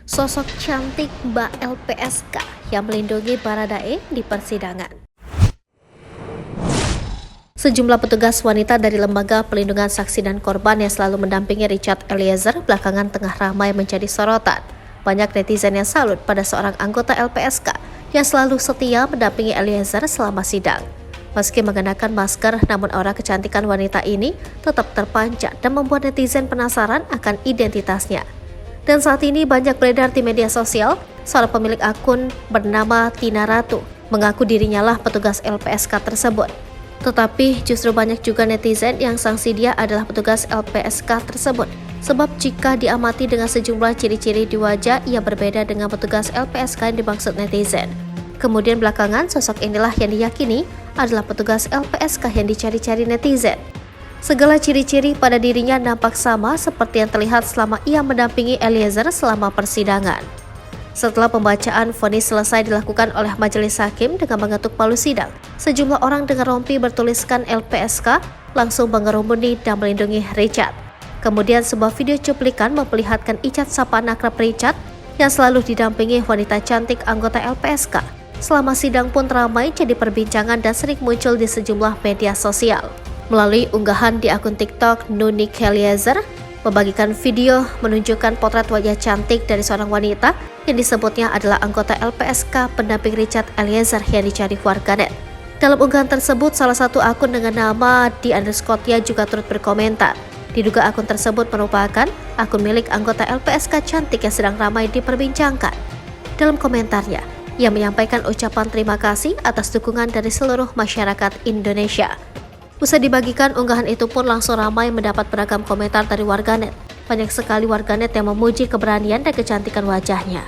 Sosok cantik Mbak LPSK yang melindungi Baradae di persidangan. Sejumlah petugas wanita dari Lembaga Pelindungan Saksi dan Korban yang selalu mendampingi Richard Eliezer belakangan tengah ramai menjadi sorotan. Banyak netizen yang salut pada seorang anggota LPSK yang selalu setia mendampingi Eliezer selama sidang. Meski mengenakan masker, namun aura kecantikan wanita ini tetap terpancar dan membuat netizen penasaran akan identitasnya. Dan saat ini banyak beredar di media sosial, seorang pemilik akun bernama Tina Ratu mengaku dirinya lah petugas LPSK tersebut. Tetapi justru banyak juga netizen yang sanksi dia adalah petugas LPSK tersebut. Sebab jika diamati dengan sejumlah ciri-ciri di wajah, ia berbeda dengan petugas LPSK yang dimaksud netizen. Kemudian belakangan sosok inilah yang diyakini adalah petugas LPSK yang dicari-cari netizen. Segala ciri-ciri pada dirinya nampak sama seperti yang terlihat selama ia mendampingi Eliezer selama persidangan. Setelah pembacaan vonis selesai dilakukan oleh majelis hakim dengan mengetuk palu sidang, sejumlah orang dengan rompi bertuliskan LPSK langsung mengerumuni dan melindungi Richard. Kemudian sebuah video cuplikan memperlihatkan icat sapaan akrab Richard yang selalu didampingi wanita cantik anggota LPSK. Selama sidang pun ramai jadi perbincangan dan sering muncul di sejumlah media sosial. Melalui unggahan di akun TikTok, Nuni Eliezer membagikan video menunjukkan potret wajah cantik dari seorang wanita yang disebutnya adalah anggota LPSK pendamping Richard Eliezer yang dicari warganet. Dalam unggahan tersebut, salah satu akun dengan nama _Scottia juga turut berkomentar. Diduga akun tersebut merupakan akun milik anggota LPSK cantik yang sedang ramai diperbincangkan. Dalam komentarnya, ia menyampaikan ucapan terima kasih atas dukungan dari seluruh masyarakat Indonesia. Usai dibagikan, unggahan itu pun langsung ramai mendapat beragam komentar dari warganet. Banyak sekali warganet yang memuji keberanian dan kecantikan wajahnya.